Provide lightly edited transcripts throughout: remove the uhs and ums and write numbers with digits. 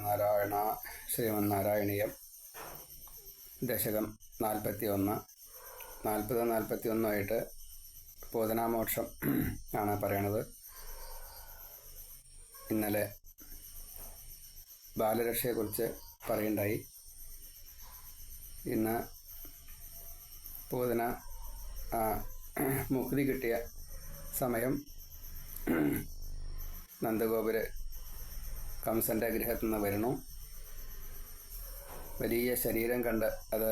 നാരായണ. ശ്രീമന്നാരായണീയം. ദശകം 41. 40-41 പൂതനാമോക്ഷം ആണ് പറയണത്. ഇന്നലെ ബാലരക്ഷയെക്കുറിച്ച് പറയുണ്ടായി. ഇന്ന് പൂതന മുക്തി കിട്ടിയ സമയം നന്ദഗോപുര് കംസൻ്റെ ഗൃഹത്തിൽ നിന്ന് വരുന്നു. വലിയ ശരീരം കണ്ട് അത്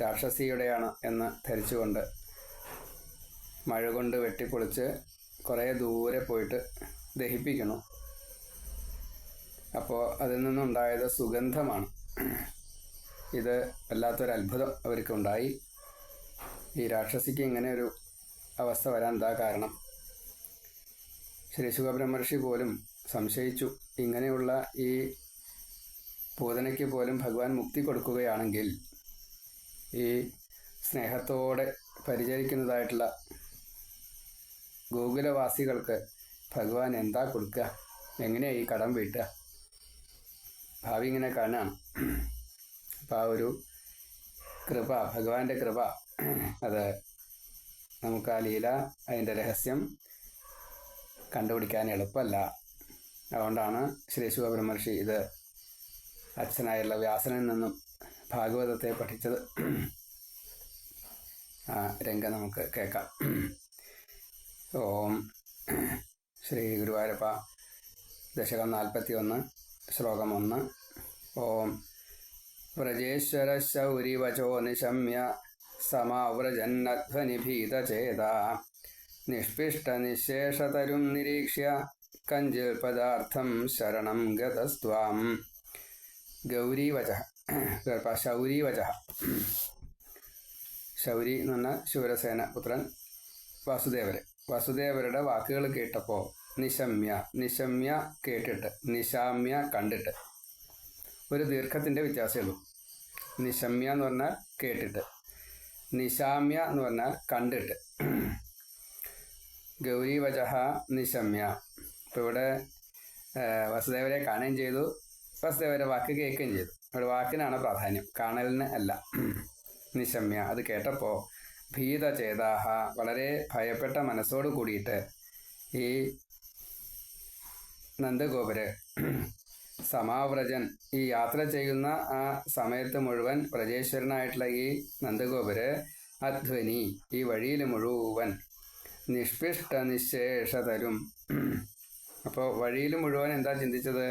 രാക്ഷസിയുടെയാണ് എന്ന് ധരിച്ചുകൊണ്ട് മഴ കൊണ്ട് വെട്ടിപ്പൊളിച്ച് കുറേ ദൂരെ പോയിട്ട് ദഹിപ്പിക്കുന്നു. അപ്പോൾ അതിൽ നിന്നുണ്ടായത് സുഗന്ധമാണ്. ഇത് വല്ലാത്തൊരത്ഭുതം അവർക്കുണ്ടായി. ഈ രാക്ഷസിക്ക് ഇങ്ങനെ ഒരു അവസ്ഥ വരാൻ എന്താ കാരണം? ശ്രീ ശുഖബ്രഹ്മർഷി പോലും സംശയിച്ചു. ഇങ്ങനെയുള്ള ഈ പൂതനയ്ക്ക് പോലും ഭഗവാൻ മുക്തി കൊടുക്കുകയാണെങ്കിൽ ഈ സ്നേഹത്തോടെ പരിചരിക്കുന്നതായിട്ടുള്ള ഗോകുലവാസികൾക്ക് ഭഗവാൻ എന്താ കൊടുക്കുക? എങ്ങനെയാണ് ഈ കടം വീട്ടുക? ഭാവി ഇങ്ങനെ കാണാണ്. അപ്പം ആ ഒരു കൃപ, ഭഗവാന്റെ കൃപ, അത് നമുക്ക് ആ ലീല, അതിൻ്റെ രഹസ്യം കണ്ടുപിടിക്കാൻ എളുപ്പമല്ല. അതുകൊണ്ടാണ് ശ്രീ ശുഖബ്രഹ്മർഷി ഇത് അച്ഛനായുള്ള വ്യാസനിൽ നിന്നും ഭാഗവതത്തെ പഠിച്ചത്. ആ രംഗം നമുക്ക് കേൾക്കാം. ഓം ശ്രീ ഗുരുവായൂരപ്പ. ദശകം 41, ശ്ലോകം 1. ഓം വ്രജേശ്വര ശൗരിവചോ നിശമ്യ സമാവ്രജന്നധ്വനിഭീതചേത നിഷ്പിഷ്ടനിശേഷതരും നിരീക്ഷ്യ കഞ്ചിൽ പദാർത്ഥം ശരണം ഗതസ്ത്വാം. ഗൗരീവച, ശൗരീവച. ശൗരി എന്ന് പറഞ്ഞാൽ ശൂരസേന പുത്രൻ വസുദേവരുടെ വാക്കുകൾ കേട്ടപ്പോൾ നിശമ്യ കേട്ടിട്ട്, നിശാമ്യ കണ്ടിട്ട്. ഒരു ദീർഘത്തിൻ്റെ വ്യത്യാസമേ ഉള്ളൂ. നിശമ്യ എന്ന് പറഞ്ഞാൽ കേട്ടിട്ട്, നിശാമ്യ എന്ന് പറഞ്ഞാൽ കണ്ടിട്ട്. ഗൗരീവചഹ നിശമ്യ. ഇപ്പോൾ ഇവിടെ വസുദേവരെ കാണുകയും ചെയ്തു, വസുദേവരെ വാക്ക് കേൾക്കുകയും ചെയ്തു. ഇവിടെ വാക്കിനാണ് പ്രാധാന്യം, കാണലിന് അല്ല. നിശമ്യ, അത് കേട്ടപ്പോൾ ഭീതചേതാഹ, വളരെ ഭയപ്പെട്ട മനസ്സോട് കൂടിയിട്ട് ഈ നന്ദഗോപര് സമാവ്രജൻ, ഈ യാത്ര ചെയ്യുന്ന ആ സമയത്ത് മുഴുവൻ വ്രജേശ്വരനായിട്ടുള്ള ഈ നന്ദഗോപര് അധ്വനി, ഈ വഴിയിൽ മുഴുവൻ നിഷ്പിഷ്ട നിശേഷതരും. അപ്പോൾ വഴിയിൽ മുഴുവൻ എന്താ ചിന്തിച്ചത്?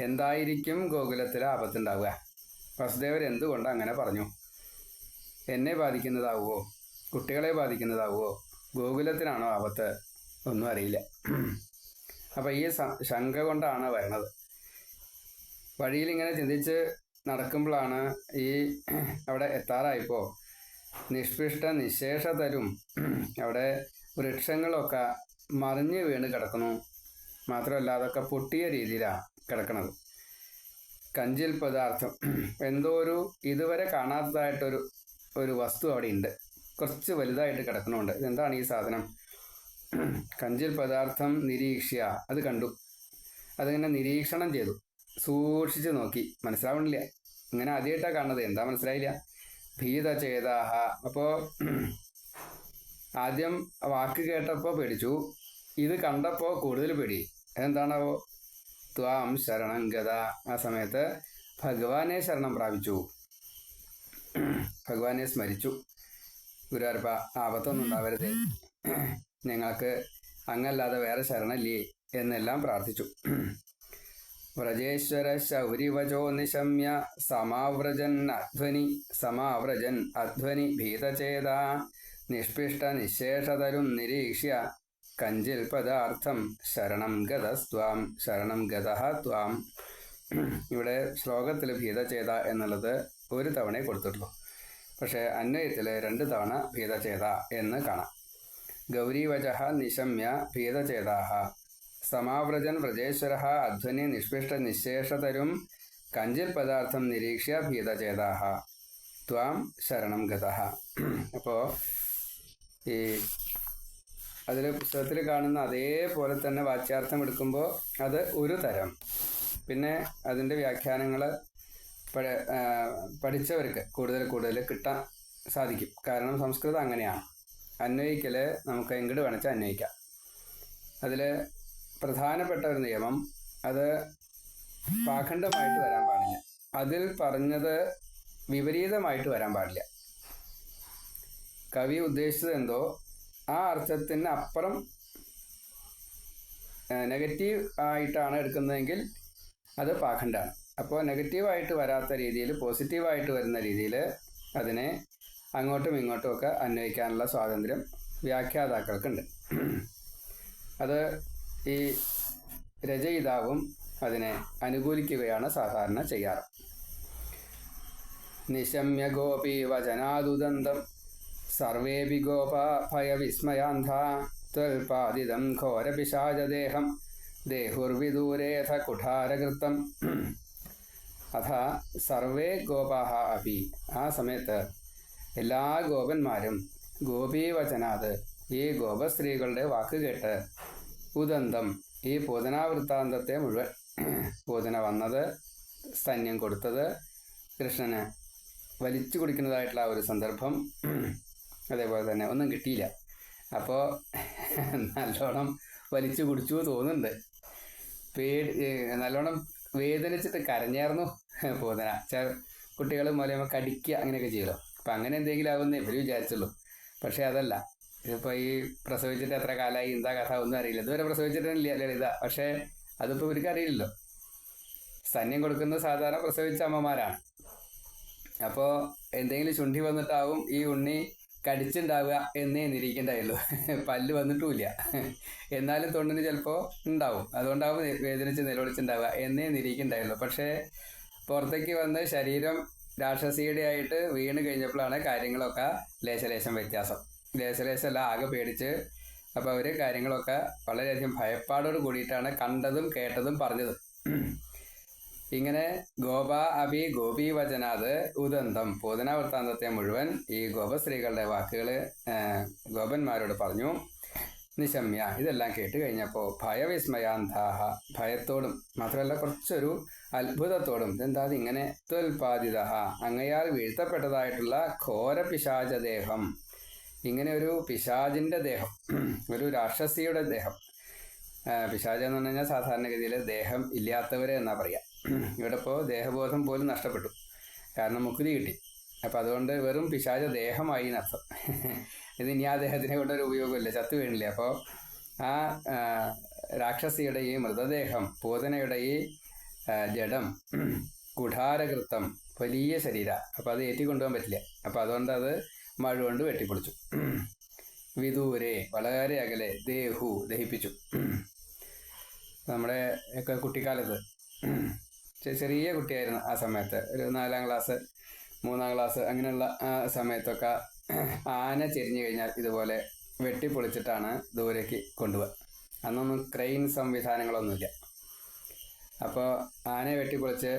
എന്തായിരിക്കും ഗോകുലത്തിൽ ആപത്തുണ്ടാവുക? വസുദേവർ എന്തുകൊണ്ട് അങ്ങനെ പറഞ്ഞു? എന്നെ ബാധിക്കുന്നതാവുമോ? കുട്ടികളെ ബാധിക്കുന്നതാവുമോ? ഗോകുലത്തിനാണോ ആപത്ത്? ഒന്നും അറിയില്ല. അപ്പം ഈ ശങ്ക കൊണ്ടാണ് വരണത്. വഴിയിൽ ഇങ്ങനെ ചിന്തിച്ച് നടക്കുമ്പോഴാണ് ഈ അവിടെ എത്താറായപ്പോൾ നിഷ്പിഷ്ട നിശേഷതരും, അവിടെ വൃക്ഷങ്ങളൊക്കെ മറിഞ്ഞ് വീണ് കിടക്കുന്നു. മാത്രമല്ല അതൊക്കെ പൊട്ടിയ രീതിയിലാണ് കിടക്കുന്നത്. കഞ്ചിൽ പദാർത്ഥം, എന്തോ ഒരു ഇതുവരെ കാണാത്തതായിട്ടൊരു വസ്തു അവിടെ ഉണ്ട്, കുറച്ച് വലുതായിട്ട് കിടക്കണമുണ്ട്. ഇതെന്താണ് ഈ സാധനം? കഞ്ചിൽ പദാർത്ഥം നിരീക്ഷ്യ, അത് കണ്ടു. അതിങ്ങനെ നിരീക്ഷണം ചെയ്തു, സൂക്ഷിച്ച് നോക്കി. മനസ്സിലാവണില്ല, ഇങ്ങനെ ആദ്യമായിട്ടാണ് കാണുന്നത്. എന്താ മനസ്സിലായില്ല? ഭീതചേതാഹ. അപ്പോൾ ആദ്യം വാക്ക് കേട്ടപ്പോൾ പേടിച്ചു, ഇത് കണ്ടപ്പോൾ കൂടുതൽ പേടി. അതെന്താണാവോ? ത്വാം ശരണം ഗത. ആ സമയത്ത് ഭഗവാനെ ശരണം പ്രാപിച്ചു, ഭഗവാനെ സ്മരിച്ചു. ഗുരുവായൂരപ്പ, ആപത്തൊന്നും ഉണ്ടാവരുതേ, ഞങ്ങൾക്ക് അങ്ങല്ലാതെ വേറെ ശരണല്ലേ എന്നെല്ലാം പ്രാർത്ഥിച്ചു. വ്രജേശ്വര ശൗരിവചോ നിശമ്യ സമാവ്രജൻ അധ്വനി ഭീതചേത നിഷ്പിഷ്ട നിശേഷതരും നിരീക്ഷ്യ കഞ്ചിൽ പദാർത്ഥം ശരണം ഗതസ്ത്വാം. ശരണം ഗതഃ ത്വാം. ഇവിടെ ശ്ലോകത്തിൽ ഭീതചേത എന്നുള്ളത് ഒരു തവണയെ കൊടുത്തിട്ടുള്ളൂ. പക്ഷേ അന്വയത്തിൽ 2 തവണ ഭീതചേത എന്ന് കാണാം. ഗൗരീവചഃ നിശമ്യ ഭീതചേതാഹ സമാവ്രജൻ വ്രജേശ്വര അധ്വനി നിഷ്പിഷ്ട നിശേഷതരും കഞ്ചിൽ പദാർത്ഥം നിരീക്ഷ്യ ഭീതചേതാഹ ത്വാം ശരണം ഗതഃ. അപ്പോൾ ഈ അതിൽ പുസ്തകത്തിൽ കാണുന്ന അതേപോലെ തന്നെ വാച്യാർത്ഥം എടുക്കുമ്പോൾ അത് ഒരു തരം. പിന്നെ അതിൻ്റെ വ്യാഖ്യാനങ്ങൾ പഠിച്ചവർക്ക് കൂടുതൽ കിട്ടാൻ സാധിക്കും. കാരണം സംസ്കൃതം അങ്ങനെയാണ്, അന്വയിക്കൽ നമുക്ക് എങ്ങോട്ട് വേണമെച്ചാൽ അന്വയിക്കാം. അതിൽ പ്രധാനപ്പെട്ട ഒരു നിയമം, അത് പാഖണ്ഡമായിട്ട് വരാൻ പാടില്ല. അതിൽ പറഞ്ഞത് വിപരീതമായിട്ട് വരാൻ പാടില്ല. കവി ഉദ്ദേശിച്ചത് എന്തോ ആ അർത്ഥത്തിന് അപ്പുറം നെഗറ്റീവ് ആയിട്ടാണ് എടുക്കുന്നതെങ്കിൽ അത് പാഖണ്ഡാണ്. അപ്പോൾ നെഗറ്റീവായിട്ട് വരാത്ത രീതിയിൽ പോസിറ്റീവായിട്ട് വരുന്ന രീതിയിൽ അതിനെ അങ്ങോട്ടും ഇങ്ങോട്ടും ഒക്കെ അന്വയിക്കാനുള്ള സ്വാതന്ത്ര്യം വ്യാഖ്യാതാക്കൾക്കുണ്ട്. അത് ഈ രചയിതാവും അതിനെ അനുകൂലിക്കുകയാണ് സാധാരണ ചെയ്യാറ്. നിശമ്യ ഗോപി വചനാദുദന്തം സർവേപി ഗോപാ ഭയവിസ്മയാന്ധ ത്വൽപാദിതം ഘോരപിശാചദേഹം ദേഹുർവിദൂരേഥ കുഠാരകൃത്തം. അഥ സർവേ ഗോപാഹ അപി, ആ സമയത്ത് എല്ലാ ഗോപന്മാരും ഗോപീവചനാത്, ഈ ഗോപസ്ത്രീകളുടെ വാക്ക് കേട്ട്, ഉദന്തം, ഈ പൂതനാവൃത്താന്തത്തെ മുഴുവൻ, പൂതന വന്നത്, സ്തന്യം കൊടുത്തത്, കൃഷ്ണന് വലിച്ചു കുടിക്കുന്നതായിട്ടുള്ള ഒരു സന്ദർഭം, അതേപോലെ തന്നെ ഒന്നും കിട്ടിയില്ല. അപ്പോൾ നല്ലോണം വലിച്ചു കുടിച്ചു തോന്നുന്നുണ്ട്. നല്ലോണം വേദനിച്ചിട്ട് കരഞ്ഞായിരുന്നു പൂതന. കുട്ടികൾ മൂലം കടിക്കുക അങ്ങനെയൊക്കെ ചെയ്യലോ. അപ്പം അങ്ങനെ എന്തെങ്കിലും ആകുമെന്ന് ഇവർ വിചാരിച്ചുള്ളൂ. പക്ഷേ അതല്ല. ഇതിപ്പോൾ ഈ പ്രസവിച്ചിട്ട് എത്ര കാലമായി, എന്താ കഥ ഒന്നും അറിയില്ല. ഇതുവരെ പ്രസവിച്ചിട്ടില്ല ലളിത. പക്ഷേ അതിപ്പോൾ ഇവർക്ക് അറിയില്ലല്ലോ. സ്തന്യം കൊടുക്കുന്നത് സാധാരണ പ്രസവിച്ച അമ്മമാരാണ്. അപ്പോൾ എന്തെങ്കിലും ചുണ്ടി വന്നിട്ടാവും ഈ ഉണ്ണി കടിച്ചുണ്ടാവുക എന്നേ നിരീക്കണ്ടായുള്ളൂ. പല്ല് വന്നിട്ടുമില്ല, എന്നാലും തൊണ്ടിന് ചിലപ്പോൾ ഉണ്ടാവും. അതുകൊണ്ടാവും വേദനിച്ച് നിലവിളിച്ചുണ്ടാവുക എന്നേ നിരീക്കണ്ടായുള്ളൂ. പക്ഷേ പുറത്തേക്ക് വന്ന് ശരീരം രാക്ഷസിയുടെ ആയിട്ട് വീണ് കഴിഞ്ഞപ്പോഴാണ് കാര്യങ്ങളൊക്കെ ലേശലേശം വ്യത്യാസം. ലേശലേശമല്ല, ആകെ പേടിച്ച്. അപ്പോൾ അവർ കാര്യങ്ങളൊക്കെ വളരെയധികം ഭയപ്പാടോട് കൂടിയിട്ടാണ് കണ്ടതും കേട്ടതും പറഞ്ഞത്. ഇങ്ങനെ ഗോപ അഭി ഗോപീവചനാത് ഉദന്തം, പൂതനാവൃത്താന്തത്തെ മുഴുവൻ ഈ ഗോപസ്ത്രീകളുടെ വാക്കുകൾ ഗോപന്മാരോട് പറഞ്ഞു. നിശമ്യ, ഇതെല്ലാം കേട്ട് കഴിഞ്ഞപ്പോൾ ഭയവിസ്മയാന്താഹ, ഭയത്തോടും മാത്രമല്ല കുറച്ചൊരു അത്ഭുതത്തോടും, ഇതെന്താ ഇങ്ങനെ, ത്വൽപാദിത, അങ്ങയാൽ വീഴ്ത്തപ്പെട്ടതായിട്ടുള്ള ഘോര പിശാചദേഹം, ഇങ്ങനെ ഒരു പിശാചിൻ്റെ ദേഹം, ഒരു രാക്ഷസിയുടെ ദേഹം. പിശാച എന്ന് പറഞ്ഞു കഴിഞ്ഞാൽ സാധാരണഗതിയിൽ ദേഹം ഇല്ലാത്തവരെ എന്നാ പറയുക. ഇവിടെ ഇപ്പോൾ ദേഹബോധം പോലും നഷ്ടപ്പെട്ടു, കാരണം മുക്തി കിട്ടി. അപ്പം അതുകൊണ്ട് വെറും പിശാച ദേഹമായി എന്നർത്ഥം. ഇത് ഇനി ആ ദേഹത്തിനെ കൊണ്ടൊരു ഉപയോഗമില്ല, ചത്തു വീണില്ലേ. അപ്പോൾ ആ രാക്ഷസിയുടെ ഈ മൃതദേഹം, പൂതനയുടെ ഈ ജഡം, കുഠാരകൃത്തം, വലിയ ശരീര, അപ്പം അത് ഏറ്റിക്കൊണ്ടുപോകാൻ പറ്റില്ല. അപ്പം അതുകൊണ്ട് അത് മഴ കൊണ്ട് വെട്ടിപ്പൊളിച്ചു. വിദൂരെ, വളരെ അകലെ, ദേഹു, ദഹിപ്പിച്ചു. നമ്മുടെ ഒക്കെ കുട്ടിക്കാലത്ത് ചെറിയ കുട്ടിയായിരുന്നു ആ സമയത്ത്, ഒരു 4ാം ക്ലാസ് 3ാം ക്ലാസ് അങ്ങനെയുള്ള ആ സമയത്തൊക്കെ ആന ചെരിഞ്ഞു കഴിഞ്ഞാൽ ഇതുപോലെ വെട്ടിപ്പൊളിച്ചിട്ടാണ് ദൂരേക്ക് കൊണ്ടുപോവുക. അന്നൊന്നും ക്രെയിൻ സംവിധാനങ്ങളൊന്നുമില്ല. അപ്പോൾ ആനയെ വെട്ടിപ്പൊളിച്ച്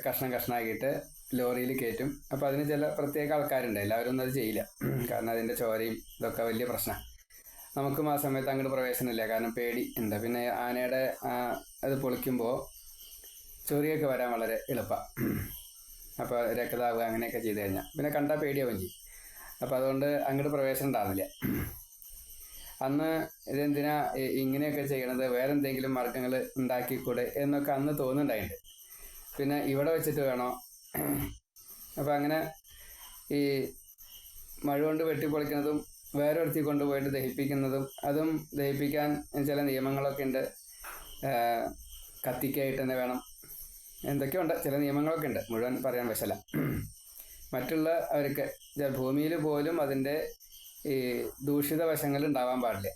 കഷ്ണമാക്കിയിട്ട് ലോറിയിൽ കയറ്റും. അപ്പോൾ അതിന് ചില പ്രത്യേക ആൾക്കാരുണ്ട്, എല്ലാവരും ഒന്നും അത് ചെയ്യില്ല. കാരണം അതിൻ്റെ ചോരയും ഇതൊക്കെ വലിയ പ്രശ്നമാണ്. നമുക്കും ആ സമയത്ത് അങ്ങോട്ട് പ്രവേശനമില്ല, കാരണം പേടി ഉണ്ട്. പിന്നെ ആനയുടെ അത് പൊളിക്കുമ്പോൾ ചൊറിയൊക്കെ വരാൻ വളരെ എളുപ്പമാണ്. അപ്പോൾ രക്തതാവുക അങ്ങനെയൊക്കെ ചെയ്ത് കഴിഞ്ഞാൽ പിന്നെ കണ്ടാൽ പേടിയാവുകയും ചെയ്യും. അപ്പോൾ അതുകൊണ്ട് അങ്ങോട്ട് പ്രവേശനം ഉണ്ടാകുന്നില്ല. അന്ന് ഇതെന്തിനാ ഇങ്ങനെയൊക്കെ ചെയ്യണത്, വേറെ എന്തെങ്കിലും മാർഗങ്ങൾ ഉണ്ടാക്കിക്കൂടെ എന്നൊക്കെ അന്ന് തോന്നുന്നുണ്ടായിട്ടുണ്ട്. പിന്നെ ഇവിടെ വെച്ചിട്ട് വേണോ. അപ്പം അങ്ങനെ ഈ മഴ കൊണ്ട് വെട്ടിപ്പൊളിക്കുന്നതും വേറൊരുത്തി കൊണ്ടുപോയിട്ട് ദഹിപ്പിക്കുന്നതും, അതും ദഹിപ്പിക്കാൻ ചില നിയമങ്ങളൊക്കെ ഉണ്ട്. കത്തിക്കായിട്ട് തന്നെ വേണം, എന്തൊക്കെയോ ഉണ്ട്, ചില നിയമങ്ങളൊക്കെ ഉണ്ട്, മുഴുവൻ പറയാൻ വശല. മറ്റുള്ള അവർക്ക് ഭൂമിയിൽ പോലും അതിൻ്റെ ഈ ദൂഷിത വശങ്ങൾ ഉണ്ടാവാൻ പാടില്ല,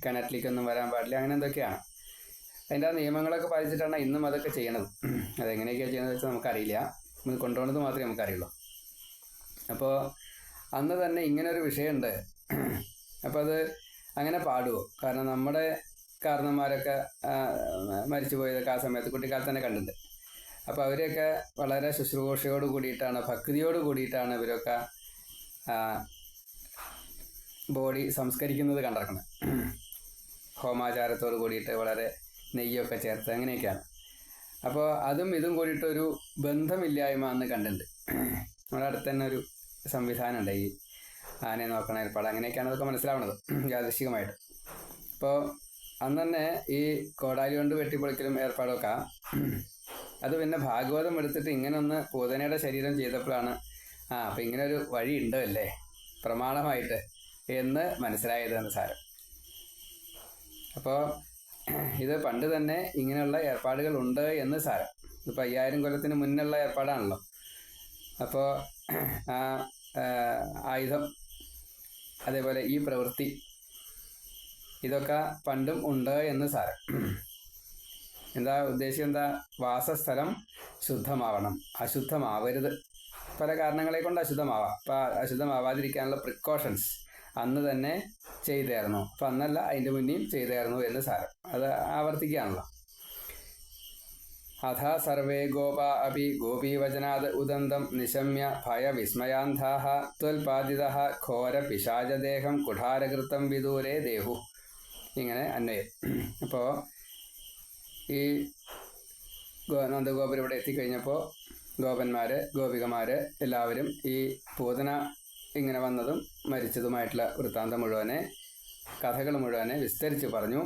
കിണറ്റിലേക്കൊന്നും വരാൻ പാടില്ല, അങ്ങനെ എന്തൊക്കെയാണ്. അതിൻ്റെ ആ നിയമങ്ങളൊക്കെ പാലിച്ചിട്ടാണ് ഇന്നും അതൊക്കെ ചെയ്യണത്. അതെങ്ങനെയൊക്കെയാണ് ചെയ്യുന്നത് വെച്ചാൽ നമുക്കറിയില്ല, ഇത് കൊണ്ടുപോകുന്നത് മാത്രമേ നമുക്കറിയുള്ളൂ. അപ്പോൾ അന്ന് തന്നെ ഇങ്ങനൊരു വിഷയമുണ്ട്. അപ്പോൾ അത് അങ്ങനെ പാടുമോ? കാരണം നമ്മുടെ കാരണന്മാരൊക്കെ മരിച്ചു പോയതൊക്കെ ആ സമയത്ത് കുട്ടിക്കാലത്ത് തന്നെ കണ്ടിട്ടുണ്ട്. അപ്പോൾ അവരെയൊക്കെ വളരെ ശുശ്രൂഷയോട് കൂടിയിട്ടാണ്, ഭക്തിയോട് കൂടിയിട്ടാണ് ഇവരൊക്കെ ബോഡി സംസ്കരിക്കുന്നത് കണ്ടിരിക്കുന്നത്. ഹോമാചാരത്തോട് കൂടിയിട്ട് വളരെ നെയ്യൊക്കെ ചേർത്ത് അങ്ങനെയൊക്കെയാണ്. അപ്പോൾ അതും ഇതും കൂടിയിട്ടൊരു ബന്ധമില്ലായ്മ അന്ന് കണ്ടിട്ടുണ്ട്. നമ്മുടെ അടുത്ത് തന്നെ ഒരു സംവിധാനം ഉണ്ട് ഈ ആനയെ നോക്കണ ഏർപ്പാട്. അങ്ങനെയൊക്കെയാണ് അതൊക്കെ മനസ്സിലാവുന്നത് യാദൃശികമായിട്ട്. അപ്പോൾ അന്ന് തന്നെ ഈ കോടാലി കൊണ്ട് വെട്ടിപ്പൊളിക്കലും ഏർപ്പാടൊക്കെ അത് പിന്നെ ഭാഗവതം എടുത്തിട്ട് ഇങ്ങനെ ഒന്ന് പൂതനയുടെ ശരീരം ചെയ്തപ്പോഴാണ് അപ്പം ഇങ്ങനെ ഒരു വഴി ഉണ്ടല്ലേ പ്രമാണമായിട്ട് എന്ന് മനസ്സിലായത് എന്ന് സാരം. അപ്പോൾ ഇത് പണ്ട് തന്നെ ഇങ്ങനെയുള്ള ഏർപ്പാടുകൾ ഉണ്ട് എന്ന് സാരം. ഇപ്പോൾ 5000 കൊല്ലത്തിന് മുന്നുള്ള ഏർപ്പാടാണല്ലോ. അപ്പോൾ ആ ആയുധം, അതേപോലെ ഈ പ്രവൃത്തി, ഇതൊക്കെ പണ്ടും ഉണ്ട് എന്ന് സാരം. എന്താ ഉദ്ദേശം? എന്താ? വാസസ്ഥലം ശുദ്ധമാവണം, അശുദ്ധമാവരുത്. പല കാരണങ്ങളെ കൊണ്ട് അശുദ്ധമാവാം. അപ്പം അശുദ്ധമാവാതിരിക്കാനുള്ള പ്രിക്കോഷൻസ് അന്ന് തന്നെ ചെയ്തായിരുന്നു. അപ്പം അന്നല്ല, അതിൻ്റെ മുന്നേയും ചെയ്തായിരുന്നു എന്ന് സാരം. അത് ആവർത്തിക്കുകയാണല്ലോ. അഥ സർവേ ഗോപാ അപി ഗോപീവചനാത് ഉദന്തം നിശമ്യ ഭയവിസ്മയാന്ധാഃ ത്വൽപാദിതഃ ഘോര പിശാചദേഹം കുഠാരകൃതം വിദൂരേ ദേഹു. ഇങ്ങനെ അന്വയം. അപ്പോൾ ഈ നന്ദഗോപുരം ഇവിടെ എത്തിക്കഴിഞ്ഞപ്പോൾ ഗോപന്മാർ, ഗോപികമാർ എല്ലാവരും ഈ പൂതന ഇങ്ങനെ വന്നതും മരിച്ചതുമായിട്ടുള്ള വൃത്താന്തം മുഴുവനെ, കഥകൾ മുഴുവനെ വിസ്തരിച്ച് പറഞ്ഞു.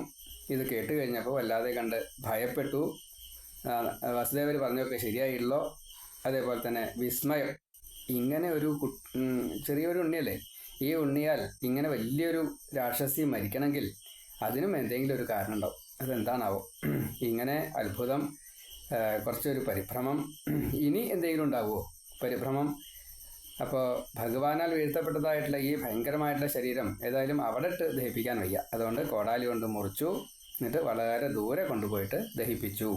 ഇത് കേട്ട് കഴിഞ്ഞപ്പോൾ വല്ലാതെ കണ്ട് ഭയപ്പെട്ടു. വസുദേവർ പറഞ്ഞൊക്കെ ശരിയായില്ലോ. അതേപോലെ തന്നെ വിസ്മയം. ഇങ്ങനെ ഒരു ചെറിയൊരു ഉണ്ണിയല്ലേ, ഈ ഉണ്ണിയാൽ ഇങ്ങനെ വലിയൊരു രാക്ഷസി മരിക്കണമെങ്കിൽ അതിനും എന്തെങ്കിലും ഒരു കാരണം ഉണ്ടാവും. അതെന്താണാവോ? ഇങ്ങനെ അത്ഭുതം, കുറച്ചൊരു പരിഭ്രമം, ഇനി എന്തെങ്കിലും ഉണ്ടാവുമോ പരിഭ്രമം? അപ്പോൾ ഭഗവാനാൽ വീഴ്ത്തപ്പെട്ടതായിട്ടുള്ള ഈ ഭയങ്കരമായിട്ടുള്ള ശരീരം ഏതായാലും അവിടെ ഇട്ട് ദഹിപ്പിക്കാൻ വയ്യ. അതുകൊണ്ട് കോടാലി കൊണ്ട് മുറിച്ചു, എന്നിട്ട് വളരെ ദൂരെ കൊണ്ടുപോയിട്ട് ദഹിപ്പിച്ചു.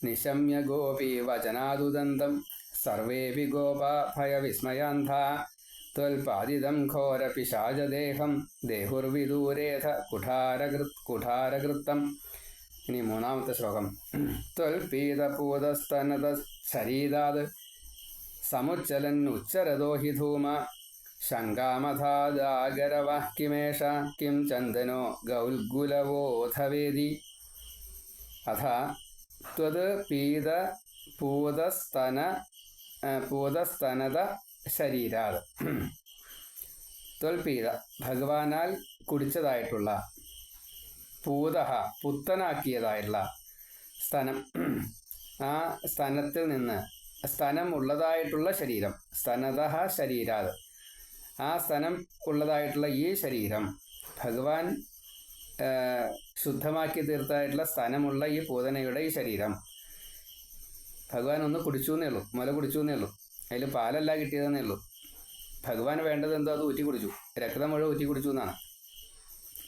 നിശമ്യ ഗോപി വചനാദുദന്തം സർവേപി ഗോപാ ഭയവിസ്മയാന്ധാ ത്വൽപാദിതം ഘോര പിശാചദേഹം ദേഹുർവിദൂരേധ കുഠാരകൃത്തം. ഇനി 3ാമത്തെ ശ്ലോകം. ത്വൽപീതപൂതസ്തനത ശരീരാത് സമുച്ചലൻ ഉച്ചരതോ ഹി ധൂമ ശങ്കാമധാദാഗരവഃ കിമേഷ കിം ചന്ദനോ ഗൗൽഗുലവോധവേദി. അഥ ത്വത് പൂതസ്തനത ശരീരാത്. ത്വൽപീത ഭഗവാനാൽ കുടിച്ചതായിട്ടുള്ള, പൂതഹ പുത്തനാക്കിയതായിട്ടുള്ള സ്തനം, ആ സ്തനത്തിൽ നിന്ന്, സ്തനം ഉള്ളതായിട്ടുള്ള ശരീരം, സ്തനതഃ ശരീരാത്, ആ സ്തനം ഉള്ളതായിട്ടുള്ള ഈ ശരീരം ഭഗവാൻ ശുദ്ധമാക്കി തീർത്തായിട്ടുള്ള സ്തനമുള്ള ഈ പൂതനയുടെ ഈ ശരീരം ഭഗവാൻ ഒന്ന് കുടിച്ചു എന്നേ ഉള്ളൂ, മുല കുടിച്ചു എന്നേ ഉള്ളൂ. അതിൽ പാലല്ല കിട്ടിയതെന്നേ ഉള്ളൂ. ഭഗവാൻ വേണ്ടത് എന്തോ അത് ഊറ്റി കുടിച്ചു, രക്തം മുഴുവൻ ഊറ്റി കുടിച്ചു എന്നാണ്.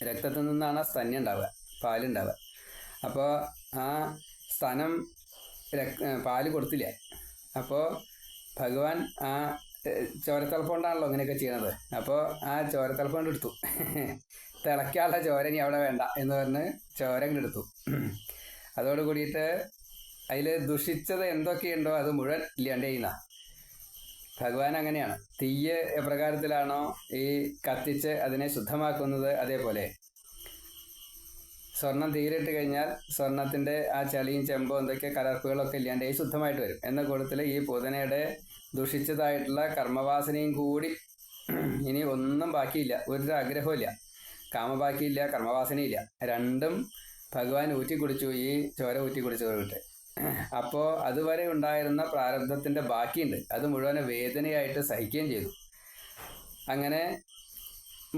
രക്തത്തിൽ നിന്നാണ് സ്തന്യം ഉണ്ടാവുക, പാലുണ്ടാവുക. അപ്പോൾ ആ സ്തനം പാല് കൊടുത്തില്ല. അപ്പോൾ ഭഗവാൻ ആ ചോരത്തിളപ്പം കൊണ്ടാണല്ലോ അങ്ങനെയൊക്കെ ചെയ്യണത്. അപ്പോൾ ആ ചോരത്തിളപ്പം കൊണ്ട് എടുത്തു. തിളയ്ക്കാനുള്ള ചോര ഇനി അവിടെ വേണ്ട എന്ന് പറഞ്ഞ് ചോര കൊണ്ട് എടുത്തു. അതോട് കൂടിയിട്ട് അതിൽ ദുഷിച്ചത് എന്തൊക്കെയുണ്ടോ അത് മുഴുവൻ ഇല്ലാണ്ട് ചെയ്യുന്ന ഭഗവാൻ അങ്ങനെയാണ്. തീയ് എപ്രകാരത്തിലാണോ ഈ കത്തിച്ച് അതിനെ ശുദ്ധമാക്കുന്നത്, അതേപോലെ സ്വർണം തീയിലിട്ട് കഴിഞ്ഞാൽ സ്വർണത്തിൻ്റെ ആ ചളിയും ചെമ്പോ എന്തൊക്കെ കലർപ്പുകളൊക്കെ ഇല്ലാണ്ട് ശുദ്ധമായിട്ട് വരും. എന്ന കൂട്ടത്തിൽ ഈ പൂതനയുടെ ദുഷിച്ചതായിട്ടുള്ള കർമ്മവാസനയും കൂടി ഇനി ഒന്നും ബാക്കിയില്ല, ഒരു ആഗ്രഹവും ഇല്ല, കാമബാക്കിയില്ല, കർമ്മവാസനയില്ല. രണ്ടും ഭഗവാൻ ഊറ്റിക്കുടിച്ചു, ഈ ചോര ഊറ്റിക്കുടിച്ചു വിട്ട്. അപ്പോൾ അതുവരെ ഉണ്ടായിരുന്ന പ്രാരബ്ധത്തിൻ്റെ ബാക്കിയുണ്ട്, അത് മുഴുവൻ വേദനയായിട്ട് സഹിക്കുകയും ചെയ്തു. അങ്ങനെ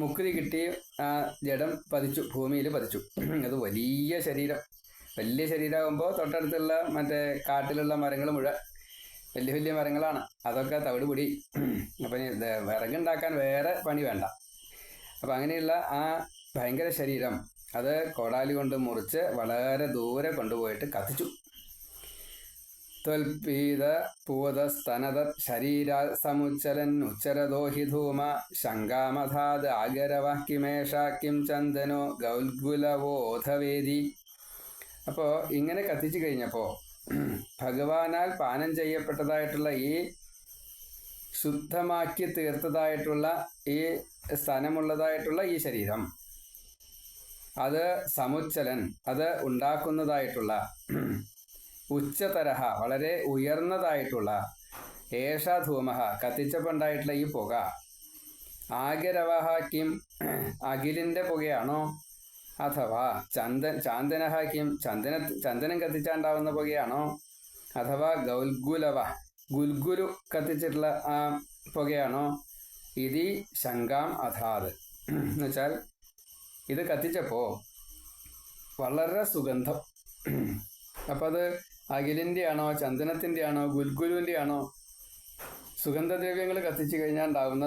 മുക്തി കിട്ടി, ആ ജഡം പതിച്ചു, ഭൂമിയിൽ പതിച്ചു. അത് വലിയ ശരീരം, വലിയ ശരീരമാകുമ്പോൾ തൊട്ടടുത്തുള്ള മറ്റേ കാട്ടിലുള്ള മരങ്ങൾ മുഴുവൻ വലിയ വലിയ മരങ്ങളാണ്, അതൊക്കെ തവിട് പൊടി. അപ്പം വിറകുണ്ടാക്കാൻ വേറെ പണി വേണ്ട. അപ്പം അങ്ങനെയുള്ള ആ ഭയങ്കര ശരീരം അത് കോടാലി കൊണ്ട് മുറിച്ച് വളരെ ദൂരെ കൊണ്ടുപോയിട്ട് കത്തിച്ചു. ത്വൽപീത പൂതസ്തനത ശരീരാ സമുച്ചലൻ ഉച്ചരതോ ഹി ധൂമ ശങ്കാമധാത് ആഗരവഃ കിമേഷ കിം ചന്ദനോ ഗൗൽഗുലവോധവേദി. അപ്പോൾ ഇങ്ങനെ കത്തിച്ചു കഴിഞ്ഞപ്പോൾ ഭഗവാനാൽ പാനം ചെയ്യപ്പെട്ടതായിട്ടുള്ള ഈ ശുദ്ധമാക്കി തീർത്തതായിട്ടുള്ള ഈ സ്ഥാനമുള്ളതായിട്ടുള്ള ഈ ശരീരം, അത് സമുച്ചലൻ, അത് ഉണ്ടാക്കുന്നതായിട്ടുള്ള ഉച്ചതരഹ വളരെ ഉയർന്നതായിട്ടുള്ള ഏഷ ധൂമഹ കത്തിച്ചപ്പോണ്ടായിട്ടുള്ള ഈ പുക ആഗരവഹ കിം അഖിലിൻ്റെ പുകയാണോ അഥവാ ചാന്ദനഹ കിം ചന്ദനം കത്തിച്ചാണ്ടാവുന്ന പുകയാണോ അഥവാ ഗുൽഗുലു കത്തിച്ചിട്ടുള്ള ആ പുകയാണോ ഇതി ശങ്കാം അഥാത് എന്നുവെച്ചാൽ ഇത് കത്തിച്ചപ്പോൾ വളരെ സുഗന്ധം. അപ്പം അത് അഖിലിൻ്റെ ആണോ ചന്ദനത്തിൻ്റെ ആണോ ഗുൽഗുലുവിൻ്റെ ആണോ സുഗന്ധദ്രവ്യങ്ങൾ കത്തിച്ചു കഴിഞ്ഞാൽ ഉണ്ടാകുന്ന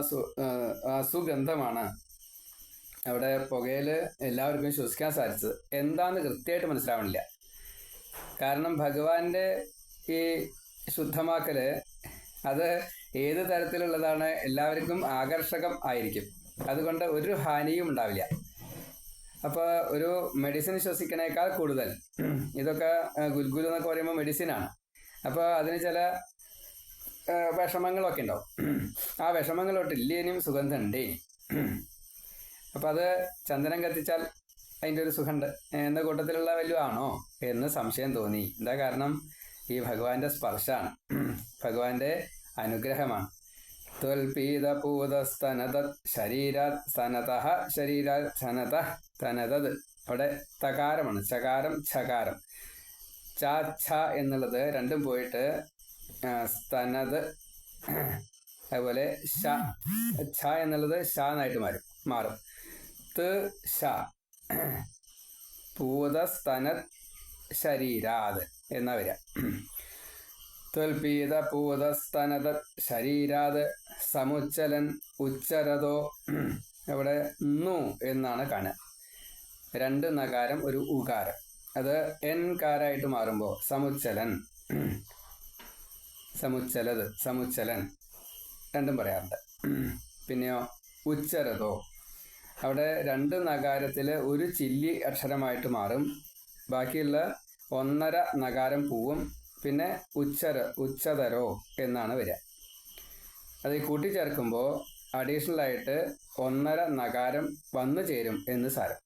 സുഗന്ധമാണ് അവിടെ പുകയിൽ എല്ലാവർക്കും ശ്വസിക്കാൻ സാധിച്ചത്. എന്താന്ന് കൃത്യമായിട്ട് മനസ്സിലാവണില്ല. കാരണം ഭഗവാന്റെ ഈ ശുദ്ധമാക്കല് അത് ഏത് തരത്തിലുള്ളതാണ് എല്ലാവർക്കും ആകർഷകം ആയിരിക്കും. അതുകൊണ്ട് ഒരു ഹാനിയും ഉണ്ടാവില്ല. അപ്പോൾ ഒരു മെഡിസിൻ ശ്വസിക്കണേക്കാൾ കൂടുതൽ ഇതൊക്കെ ഗുൽഗുലു എന്നൊക്കെ പറയുമ്പോൾ മെഡിസിനാണ്. അപ്പോൾ അതിന് ചില വിഷമങ്ങളൊക്കെ ഉണ്ടാവും. ആ വിഷമങ്ങളൊട്ടില്ലേനും സുഗന്ധം ഉണ്ടേ. അപ്പം അത് ചന്ദനം കത്തിച്ചാൽ അതിൻ്റെ ഒരു സുഖമുണ്ട് എന്ന കൂട്ടത്തിലുള്ള വല്ലതുമാണോ എന്ന് സംശയം തോന്നി. എന്താ കാരണം? ഈ ഭഗവാന്റെ സ്പർശമാണ്, ഭഗവാന്റെ അനുഗ്രഹമാണ്. ത്വൽപീതപൂതസ്തനത ശരീരാത് സ്തനതഃ ശരീരാത് സ്തനതത്. അവിടെ തകാരമാണ്, ചകാരം ഛകാരം. ച ഛ എന്നുള്ളത് രണ്ടും പോയിട്ട് സ്തനത്. അതുപോലെ ഛ എന്നുള്ളത് ഷ എന്നായിട്ട് മാറും. ത് ഷ പൂതസ്തനത് ശരീരാത് എന്നാ വരിക. ത്വൽപീതപൂതസ്തനത ശരീരാത് സമുച്ചലൻ ഉച്ചരതോ. അവിടെ നു എന്നാണ് കാണുക. രണ്ട് നകാരം ഒരു ഉകാരം. അത് എൻ കാരായിട്ട് മാറുമ്പോൾ സമുച്ചലൻ, സമുച്ചലൻ രണ്ടും പറയാറുണ്ട്. പിന്നെയോ ഉച്ചരതോ, അവിടെ രണ്ട് നകാരത്തിൽ ഒരു ചില്ലി അക്ഷരമായിട്ട് മാറും. ബാക്കിയുള്ള 1.5 നകാരം പൂവും. പിന്നെ ഉച്ചതരോ എന്നാണ് വരിക. അത് കൂട്ടിച്ചേർക്കുമ്പോൾ അഡീഷണലായിട്ട് 1.5 നകാരം വന്നു ചേരും എന്ന് സാരം.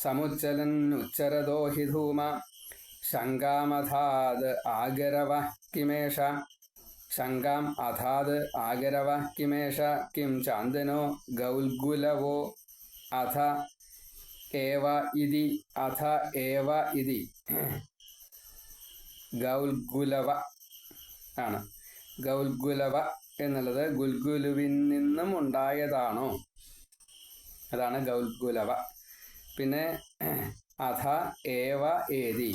സമുച്ചലൻ ഉച്ചരതോ ഹി ധൂമ ശങ്കാമധാത് ആഗരവ കിമേഷ. ശങ്കാം അധാത് ആഗരവ കിമേഷ കിം ചാന്ദനോ ഗൗൽഗുലവോ അഥ ഏവ ഇതി ഗൗൽഗുലവ ആണ്. ഗൗൽഗുലവ എന്നുള്ളത് ഗുൽഗുലുവിൽ നിന്നും ഉണ്ടായതാണോ, അതാണ് ഗൗൽഗുലവ. പിന്നെ അഥ ഏവ ഏതി,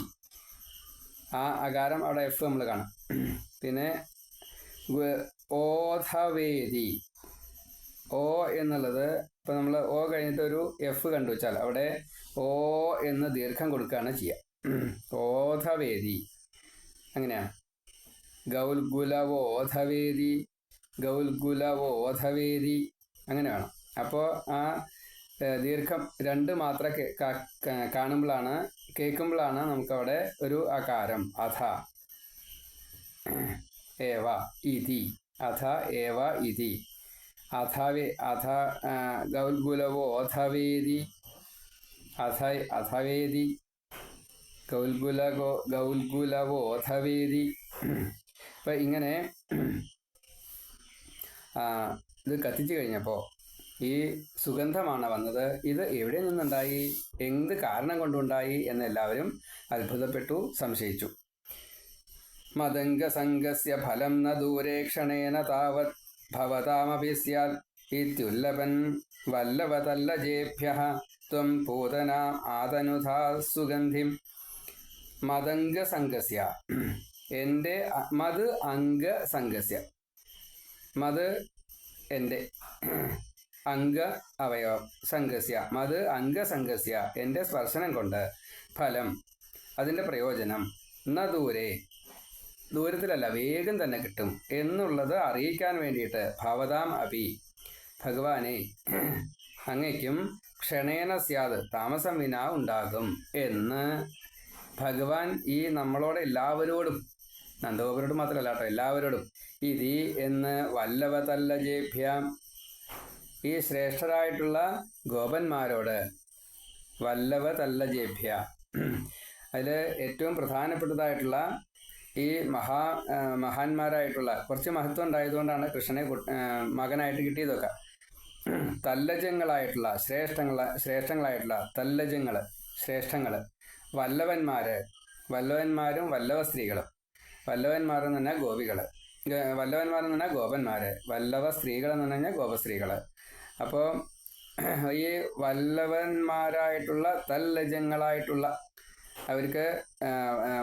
ആ അകാരം അവിടെ എഫ് നമ്മൾ കാണും. പിന്നെ ഓധവേദി, ഓ എന്നുള്ളത് ഇപ്പം നമ്മൾ ഓ കഴിഞ്ഞിട്ട് ഒരു എഫ് കണ്ടു വെച്ചാൽ അവിടെ ഓ എന്ന് ദീർഘം കൊടുക്കുകയാണ് ചെയ്യുക. ഓധവേദി അങ്ങനെയാണ്. ഗൗൽഗുലവോധവേദി അങ്ങനെ വേണം. അപ്പോൾ ആ ദീർഘം 2 മാത്രം കാണുമ്പോഴാണ്, കേൾക്കുമ്പോഴാണ് നമുക്കവിടെ ഒരു അകാരം അഥ ഏവ ഇതി, അഥ ഏവ ഇതി അഥ ഗൗൽഗുലവോധവേദി അഥവേദി ഗൗൽഗുലവോധവേദി. അപ്പം ഇങ്ങനെ ഇത് കത്തിച്ചു കഴിഞ്ഞപ്പോൾ ഈ സുഗന്ധമാണ് വന്നത്. ഇത് എവിടെ നിന്നുണ്ടായി, എന്ത് കാരണം കൊണ്ടുണ്ടായി എന്നെല്ലാവരും അത്ഭുതപ്പെട്ടു, സംശയിച്ചു. മദംഗസംഗസ്യ ഫലം ന ദൂരേ ക്ഷണേന താവത് ഭവതാമപി സ്യാത് ഇത്യുല്ലപൻ വല്ലവതല്ലജേഭ്യഃ ത്വം പൂതന ആതനുധാ സുഗന്ധിം. മദംഗസംഗസ്യ, എൻ്റെ മത് അംഗസംഗസ്യ, മത് എൻ്റെ, അംഗ അവയവം, സംഗസ്യ മത് അംഗസംഗസ്യ എൻ്റെ സ്പർശനം കൊണ്ട്, ഫലം അതിൻ്റെ പ്രയോജനം, ന ദൂരെ ദൂരത്തിലല്ല വേഗം തന്നെ കിട്ടും എന്നുള്ളത് അറിയിക്കാൻ വേണ്ടിയിട്ട്, ഭവതാം അപി ഭഗവാനെ അങ്ങയ്ക്കും, ക്ഷണേന സ്യാത് താമസം വിനാ ഉണ്ടാകും എന്ന് ഭഗവാൻ ഈ നമ്മളോട് എല്ലാവരോടും, നന്ദഗോപരോട് മാത്രമല്ല കേട്ടോ, എല്ലാവരോടും ഇതി എന്ന് വല്ലവതല്ലജേഭ്യാം ഈ ശ്രേഷ്ഠരായിട്ടുള്ള ഗോപന്മാരോട്, വല്ലവതല്ലജേഭ്യ അതിൽ ഏറ്റവും പ്രധാനപ്പെട്ടതായിട്ടുള്ള ഈ മഹാന്മാരായിട്ടുള്ള കുറച്ച് മഹത്വം ഉണ്ടായതുകൊണ്ടാണ് കൃഷ്ണനെ മകനായിട്ട് കിട്ടിയതൊക്കെ. തല്ലജങ്ങളായിട്ടുള്ള ശ്രേഷ്ഠങ്ങളായിട്ടുള്ള ശ്രേഷ്ഠങ്ങൾ, വല്ലവന്മാരും വല്ലവ സ്ത്രീകളും. വല്ലവന്മാരെന്ന് പറഞ്ഞാൽ ഗോപികൾ, വല്ലവന്മാരെന്ന് പറഞ്ഞാൽ ഗോപന്മാർ, വല്ലവ സ്ത്രീകളെന്ന് പറഞ്ഞാൽ ഗോപസ്ത്രീകൾ. അപ്പോൾ ഈ വല്ലവന്മാരായിട്ടുള്ള തല്ലജങ്ങളായിട്ടുള്ള അവർക്ക്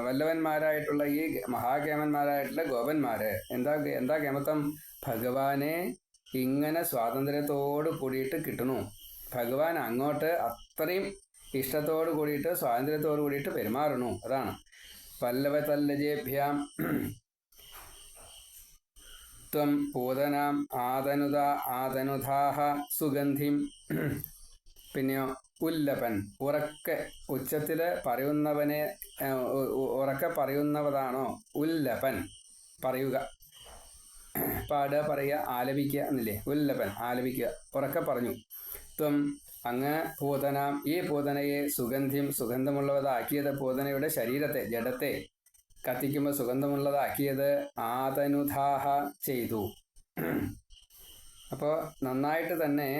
വല്ലവന്മാരായിട്ടുള്ള ഈ മഹാകേമന്മാരായിട്ടുള്ള ഗോപന്മാര് എന്താ കേമത്വം? ഭഗവാനെ ഇങ്ങനെ സ്വാതന്ത്ര്യത്തോട് കൂടിയിട്ട് കിട്ടണു. ഭഗവാൻ അങ്ങോട്ട് അത്രയും ഇഷ്ടത്തോട് കൂടിയിട്ട് സ്വാതന്ത്ര്യത്തോട് കൂടിയിട്ട് പെരുമാറണു. അതാണ് വല്ലവ തല്ലജേഭ്യാം ത്വം പൂതനാം ആതനുധാഹ സുഗന്ധിം. പിന്നെയോ ഉല്ലപൻ, ഉറക്കെ ഉച്ചത്തിൽ പറയുന്നവനെ ഉറക്കെ പറയുന്നവതാണോ ഉല്ലപൻ? പറയുക, പാടുക, പറയുക, ആലപിക്കുക എന്നില്ലേ? ഉല്ലപൻ ആലപിക്കുക, ഉറക്കെ പറഞ്ഞു. ത്വം അങ്ങ് പൂതനാം ഈ പൂതനയെ സുഗന്ധമുള്ളതാക്കിയത്, പൂതനയുടെ ശരീരത്തെ ജഡത്തെ കത്തിക്കുമ്പോൾ സുഗന്ധമുള്ളതാക്കിയത് ആതനുധാഹ ചെയ്തു. അപ്പോൾ നന്നായിട്ട് തന്നെ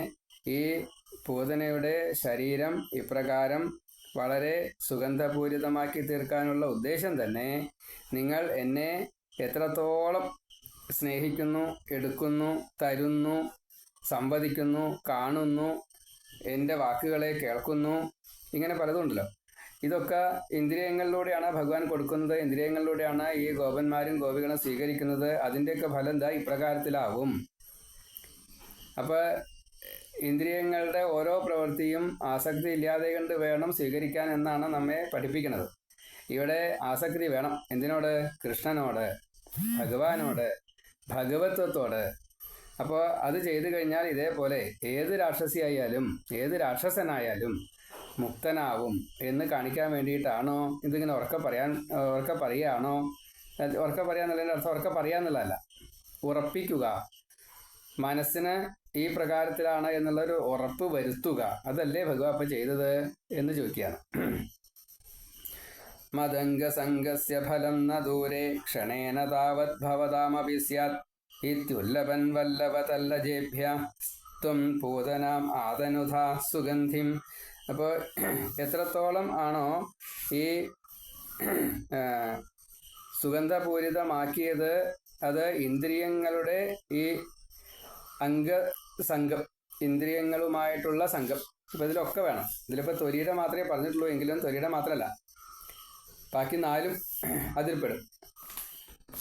ഈ പൂതനയുടെ ശരീരം ഇപ്രകാരം വളരെ സുഗന്ധപൂരിതമാക്കി തീർക്കാനുള്ള ഉദ്ദേശം തന്നെ നിങ്ങൾ എന്നെ എത്രത്തോളം സ്നേഹിക്കുന്നു, എടുക്കുന്നു, തരുന്നു, സംവദിക്കുന്നു, കാണുന്നു, എൻ്റെ വാക്കുകളെ കേൾക്കുന്നു, ഇങ്ങനെ പലതുണ്ടല്ലോ. ഇതൊക്കെ ഇന്ദ്രിയങ്ങളിലൂടെയാണ് ഭഗവാൻ കൊടുക്കുന്നത്. ഇന്ദ്രിയങ്ങളിലൂടെയാണ് ഈ ഗോപന്മാരും ഗോപികളും സ്വീകരിക്കുന്നത്. അതിൻ്റെയൊക്കെ ഫലം എന്താ ഇപ്രകാരത്തിലാവും. അപ്പോൾ ഇന്ദ്രിയങ്ങളുടെ ഓരോ പ്രവൃത്തിയും ആസക്തി ഇല്ലാതെ കൊണ്ട് വേണം സ്വീകരിക്കാൻ എന്നാണ് നമ്മെ പഠിപ്പിക്കുന്നത്. ഇവിടെ ആസക്തി വേണം. എന്തിനോട്? കൃഷ്ണനോട്, ഭഗവാനോട്, ഭഗവത്വത്തോട്. അപ്പോൾ അത് ചെയ്തു കഴിഞ്ഞാൽ ഇതേപോലെ ഏത് രാക്ഷസിയായാലും ഏത് രാക്ഷസനായാലും മുക്തനാവും എന്ന് കാണിക്കാൻ വേണ്ടിയിട്ടാണോ ഇതിങ്ങനെ ഉറക്കെ പറയുകയാണോ? ഉറക്കെ പറയാന്നുള്ളതിൻ്റെ അർത്ഥം ഉറക്കെ പറയാന്നുള്ളതല്ല, ഉറപ്പിക്കുക. മനസ്സിന് ഈ പ്രകാരത്തിലാണ് എന്നുള്ളൊരു ഉറപ്പ് വരുത്തുക. അതല്ലേ ഭഗവാൻ അപ്പം ചെയ്തത് എന്ന് ചോദിക്കുകയാണ്. മദംഗസംഗസ്യ ഫലം ന ദൂരെ ക്ഷണേന താവത് ഭവതാമപി സ്യാത് ഇത്യുല്ലപൻ വല്ലവതല്ലജേഭ്യ ത്വം പൂതനാം ആതനുധാ സുഗന്ധിം. അപ്പോൾ എത്രത്തോളം ആണോ ഈ സുഗന്ധപൂരിതമാക്കിയത്, അത് ഇന്ദ്രിയങ്ങളുടെ ഈ അംഗസംഘം, ഇന്ദ്രിയങ്ങളുമായിട്ടുള്ള സംഘം. ഇപ്പം ഇതിലൊക്കെ വേണം. ഇതിലിപ്പോൾ ത്വരിയുടെ മാത്രമേ പറഞ്ഞിട്ടുള്ളൂ എങ്കിലും ത്വരിയുടെ മാത്രമല്ല, ബാക്കി 4 അതിൽപ്പെടും.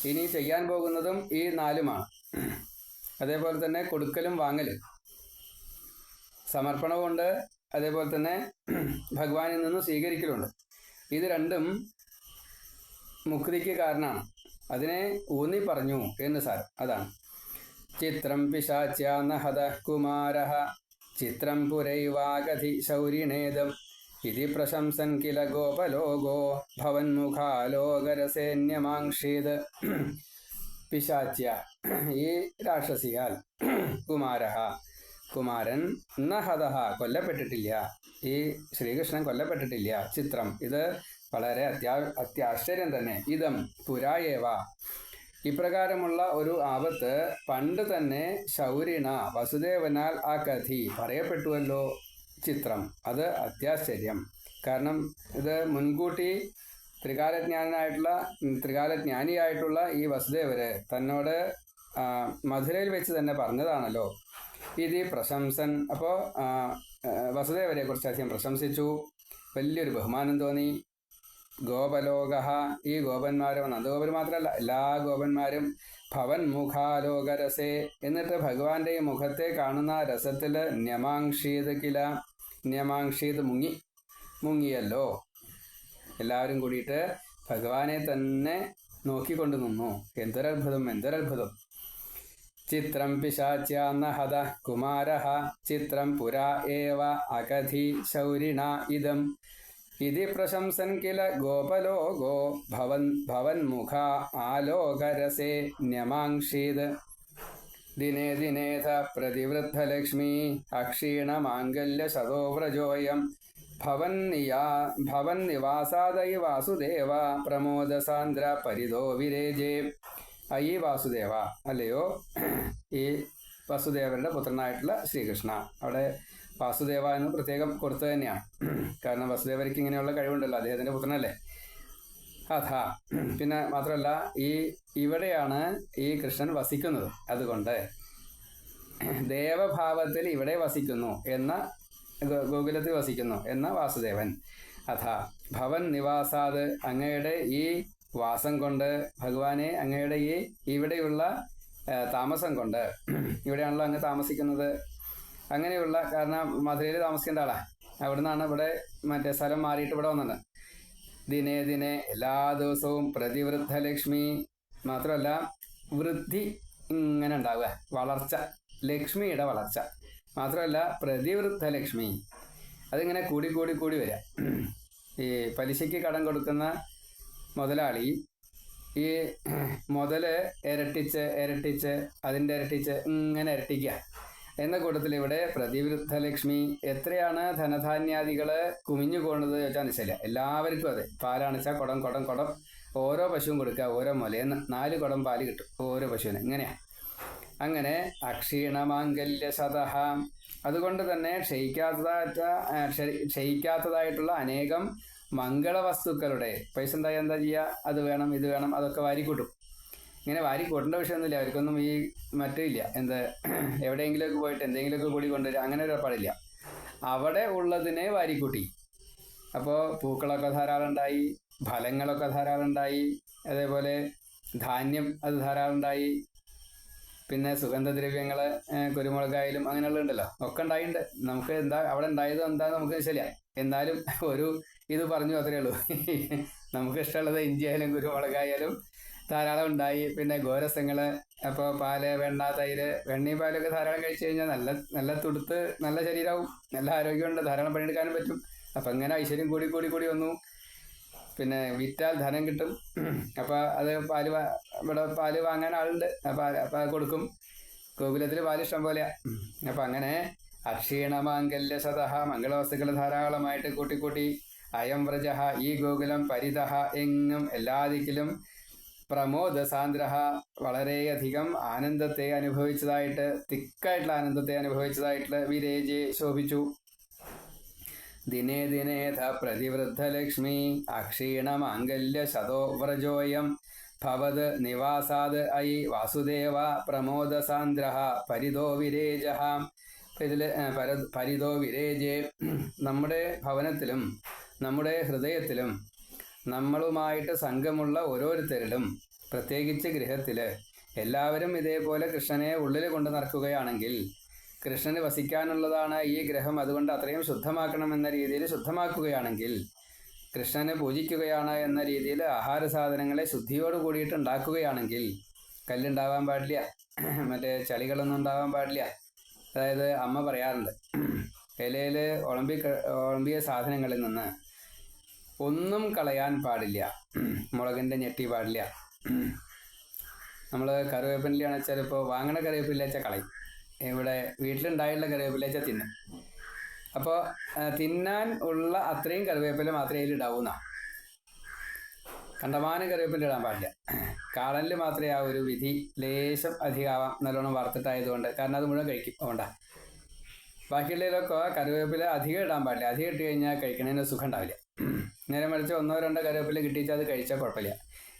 ഇനി ചെയ്യാൻ പോകുന്നതും ഈ 4മാണ്. അതേപോലെ തന്നെ കൊടുക്കലും വാങ്ങലും, സമർപ്പണമുണ്ട്, അതേപോലെ തന്നെ ഭഗവാനിൽ നിന്ന് സ്വീകരിക്കലുണ്ട്. ഇത് രണ്ടും മുക്തിക്ക് കാരണമാണ്. അതിനെ ഊന്നി പറഞ്ഞു എന്ന് സാരം. അതാണ് ചിത്രം പിശാച്യാനഹത കുമാരഃ ചിത്രം പുരൈവാഗധി ശൗരിണേദം ഇതി പ്രശംസൻ കില ഗോപലോകോ ഭവന്മുഖാലോകരസേന്യമാംക്ഷീത്. പിശാച്യ ഈ രാക്ഷസിയാൽ, കുമാരൻ നഹതഃ കൊല്ലപ്പെട്ടിട്ടില്ല, ഈ ശ്രീകൃഷ്ണൻ കൊല്ലപ്പെട്ടിട്ടില്ല. ചിത്രം ഇത് വളരെ അത്യാശ്ചര്യം തന്നെ. ഇതം പുരായേവ ഇപ്രകാരമുള്ള ഒരു ആപത്ത് പണ്ട് തന്നെ ശൗരിണ വസുദേവനാൽ ആ കഥി പറയപ്പെട്ടുവല്ലോ. ചിത്രം അത് അത്യാശ്ചര്യം. കാരണം ഇത് മുൻകൂട്ടി ത്രികാലജ്ഞാനിയായിട്ടുള്ള ഈ വസുദേവര് തന്നോട് മധുരയിൽ വെച്ച് തന്നെ പറഞ്ഞതാണല്ലോ. ഇത് പ്രശംസൻ. അപ്പോൾ വസുദേവരെ കുറിച്ച് അധികം പ്രശംസിച്ചു, വലിയൊരു ബഹുമാനം തോന്നി. ഗോപലോക ഈ ഗോപന്മാരും, നന്ദഗോപർ മാത്രമല്ല എല്ലാ ഗോപന്മാരും ഭവൻ മുഖാലോകരസേ എന്നിട്ട് ഭഗവാന്റെ ഈ മുഖത്തെ കാണുന്ന രസത്തിൽ ന്യമാംക്ഷീത് കില, ന്യമാംക്ഷീത് മുങ്ങിയല്ലോ. എല്ലാവരും കൂടിയിട്ട് ഭഗവാനെ തന്നെ നോക്കിക്കൊണ്ടു നിന്നു. എന്തൊരത്ഭുതം. ചിത്രം പിശാച്യാനഹത കുമാരഃ ചിത്രം പുരാ ഏവ അകധി ശൗരിണ ഇദം ഇതി പ്രശംസൻ കില ഗോപലോകോ ഭവന്മുഖ ആലോകരസേ ന്യമാംക്ഷീത്. ദിനേ ദിനേഥ പ്രതിവൃദ്ധലക്ഷ്മീ അക്ഷീണമാംഗല്യ ശതോവ്രജോയം ഭവൻ നിവാസാദയി വാസുദേവ പ്രമോദസാന്ദ്ര പരിതോ വിരേജേ. അയി വാസുദേവ, അല്ലയോ ഈ വസുദേവരുടെ പുത്രനായിട്ടുള്ള ശ്രീകൃഷ്ണ. അവിടെ വാസുദേവ എന്ന് പ്രത്യേകം കൊടുത്തു തന്നെയാണ്. കാരണം വസുദേവർക്ക് ഇങ്ങനെയുള്ള കഴിവുണ്ടല്ലോ, അദ്ദേഹത്തിൻ്റെ പുത്രനല്ലേ. അഥാ, പിന്നെ മാത്രമല്ല ഇവിടെയാണ് ഈ കൃഷ്ണൻ വസിക്കുന്നത്. അതുകൊണ്ട് ദേവഭാവത്തിൽ ഇവിടെ വസിക്കുന്നു എന്ന, ഗോകുലത്തിൽ വസിക്കുന്നു എന്ന വാസുദേവൻ. അഥാ ഭവൻ നിവാസാത്, അങ്ങയുടെ ഈ വാസം കൊണ്ട്, ഭഗവാനെ അങ്ങയുടെ ഈ ഇവിടെയുള്ള താമസം കൊണ്ട്, ഇവിടെയാണല്ലോ അങ്ങ് താമസിക്കുന്നത്. അങ്ങനെയുള്ള, കാരണം മധുരയിൽ താമസിക്കേണ്ട ആളാ, അവിടെ നിന്നാണ് ഇവിടെ മറ്റേ സ്ഥലം മാറിയിട്ട് ഇവിടെ വന്നത്. ദിനേ ദിനെ, എല്ലാ ദിവസവും പ്രതിവൃദ്ധ ലക്ഷ്മി, മാത്രമല്ല വൃദ്ധി ഇങ്ങനെ ഉണ്ടാവുക, വളർച്ച, ലക്ഷ്മിയുടെ വളർച്ച. മാത്രമല്ല പ്രതിവൃദ്ധ ലക്ഷ്മി, അതിങ്ങനെ കൂടി കൂടി കൂടി വരിക. ഈ പലിശയ്ക്ക് കടം കൊടുക്കുന്ന മുതലാളി ഈ മുതല് ഇരട്ടിച്ച് ഇരട്ടിച്ച് അതിൻ്റെ ഇരട്ടിച്ച് ഇങ്ങനെ ഇരട്ടിക്കുക എന്ന കൂട്ടത്തിൽ ഇവിടെ പ്രതിവൃദ്ധ ലക്ഷ്മി. എത്രയാണ് ധനധാന്യാദികൾ കുമിഞ്ഞു പോകുന്നത് ചോദിച്ചാൽ നിശ്ചയില്ല. എല്ലാവർക്കും അതെ, പാലാണിച്ചാൽ കുടം കുടം കുടം ഓരോ പശുവും കൊടുക്കുക, ഓരോ മുലയെന്ന് 4 കുടം പാല് കിട്ടും ഓരോ പശുവിന്. ഇങ്ങനെയാണ്. അങ്ങനെ അക്ഷീണമാംഗല്യ ശതഹ, അതുകൊണ്ട് തന്നെ ക്ഷയിക്കാത്തതായിട്ടുള്ള അനേകം മംഗളവസ്തുക്കളുടെ പൈസ ഉണ്ടായാൽ എന്താ ചെയ്യുക, അത് വേണം ഇത് വേണം അതൊക്കെ വാരിക്കൂട്ടും. ഇങ്ങനെ വാരിക്കൂട്ടേണ്ട വിഷയമൊന്നുമില്ല, അവർക്കൊന്നും ഈ മറ്റില്ല, എവിടെയെങ്കിലുമൊക്കെ പോയിട്ട് എന്തെങ്കിലുമൊക്കെ കൂടി കൊണ്ടുവരിക, അങ്ങനെ ഒരു പാടില്ല. അവിടെ ഉള്ളതിനെ വാരിക്കൂട്ടി. അപ്പോൾ പൂക്കളൊക്കെ ധാരാളം ഉണ്ടായി, ഫലങ്ങളൊക്കെ ധാരാളം ഉണ്ടായി, അതേപോലെ ധാന്യം അത് ധാരാളം ഉണ്ടായി, പിന്നെ സുഗന്ധദ്രവ്യങ്ങൾ, കുരുമുളകായാലും അങ്ങനെയുള്ള ഉണ്ടല്ലോ, ഒക്കെ ഉണ്ടായിട്ടുണ്ട്. നമുക്ക് എന്താ അവിടെ ഉണ്ടായത് എന്താന്ന് നമുക്ക് ശരിയാണ്. എന്നാലും ഒരു ഇത് പറഞ്ഞു അത്രേ ഉള്ളൂ. നമുക്ക് ഇഷ്ടമുള്ളത് ഇഞ്ചി ആയാലും കുരുമുളകായാലും ധാരാളം ഉണ്ടായി. പിന്നെ ഗോരസങ്ങൾ, അപ്പോൾ പാല്, വെണ്ണ, തൈര്, വെണ്ണയും പാലൊക്കെ ധാരാളം കഴിച്ചു കഴിഞ്ഞാൽ നല്ല നല്ല തുടുത്ത് നല്ല ശരീരമാവും, നല്ല ആരോഗ്യമുണ്ട്, ധാരാളം പണിയെടുക്കാനും പറ്റും. അപ്പം അങ്ങനെ ഐശ്വര്യം കൂടി കൂടി കൂടി വന്നു. പിന്നെ വിറ്റാൽ ധനം കിട്ടും. അപ്പോൾ അത് ഇവിടെ പാല് വാങ്ങാൻ ആളുണ്ട്, അപ്പോൾ കൊടുക്കും. ഗോകുലത്തിൽ പാല് ഇഷ്ടം പോലെയാണ്. അപ്പം അങ്ങനെ അക്ഷീണമാംഗല്യ ശതഹ, മംഗളവസ്തുക്കൾ ധാരാളമായിട്ട് കൂട്ടിക്കൂട്ടി. അയം വ്രജ, ഈ ഗോകുലം പരിതഹ, എങ്ങും എല്ലാ ദിക്കിലും പ്രമോദ സാന്ദ്രഹ, വളരെയധികം ആനന്ദത്തെ അനുഭവിച്ചതായിട്ട്, തിക്കായിട്ടുള്ള ആനന്ദത്തെ അനുഭവിച്ചതായിട്ട് വിരേജെ ശോഭിച്ചു. ദിനേ ദിനേധ പ്രതിവൃദ്ധ ലക്ഷ്മി അക്ഷീണമാംഗല്യ ശതോ വ്രജോയം ഭവത് നിവാസാത് അയി വാസുദേവ പ്രമോദസാന്ദ്ര പരിതോ വിരേജ. ഇതിൽ പരിതോ വിരേജെ, നമ്മുടെ ഭവനത്തിലും നമ്മുടെ ഹൃദയത്തിലും നമ്മളുമായിട്ട് സംഘമുള്ള ഓരോരുത്തരിലും, പ്രത്യേകിച്ച് ഗൃഹത്തിൽ എല്ലാവരും ഇതേപോലെ കൃഷ്ണനെ ഉള്ളിൽ കൊണ്ട് നടക്കുകയാണെങ്കിൽ, കൃഷ്ണന് വസിക്കാനുള്ളതാണ് ഈ ഗ്രഹം, അതുകൊണ്ട് അത്രയും ശുദ്ധമാക്കണമെന്ന രീതിയിൽ ശുദ്ധമാക്കുകയാണെങ്കിൽ, കൃഷ്ണനെ പൂജിക്കുകയാണ് എന്ന രീതിയിൽ ആഹാര സാധനങ്ങളെ ശുദ്ധിയോട് കൂടിയിട്ട് ഉണ്ടാക്കുകയാണെങ്കിൽ, കല്ലുണ്ടാവാൻ പാടില്ല, മറ്റേ ചളികളൊന്നും ഉണ്ടാവാൻ പാടില്ല. അതായത് അമ്മ പറയാറുണ്ട്, ഇലയിൽ ഒളമ്പിയ സാധനങ്ങളിൽ നിന്ന് ഒന്നും കളയാൻ പാടില്ല. മുളകിൻ്റെ ഞെട്ടി പാടില്ല. നമ്മൾ കറിവേപ്പിലയാണെന്ന് വെച്ചാൽ ഇപ്പോൾ വാങ്ങണ കറിവേപ്പില വെച്ചാൽ കളയും. ഇവിടെ വീട്ടിലുണ്ടായുള്ള കറിവേപ്പില വെച്ചാൽ തിന്നും. അപ്പോൾ തിന്നാൻ ഉള്ള അത്രയും കറിവേപ്പില മാത്രമേ അതിൽ ഇടാവൂന്ന. കണ്ടമാനം കറിവേപ്പില ഇടാൻ പാടില്ല. കാളനിൽ മാത്രമേ ആ ഒരു വിധി ലേശം അധികമാവാം, നല്ലോണം വറുത്തിട്ടായതുകൊണ്ട്. കാരണം അത് മുഴുവൻ കഴിക്കും, അതുകൊണ്ടാണ്. ബാക്കിയുള്ളതിലൊക്കെ കറിവേപ്പില അധികം ഇടാൻ പാടില്ല. അധികം ഇട്ട് കഴിഞ്ഞാൽ കഴിക്കണതിന് സുഖം ഉണ്ടാവില്ല. നേരെ മറിച്ച് 1-2 കറിവേപ്പില കിട്ടിച്ചാൽ അത് കഴിച്ചാൽ കുഴപ്പമില്ല.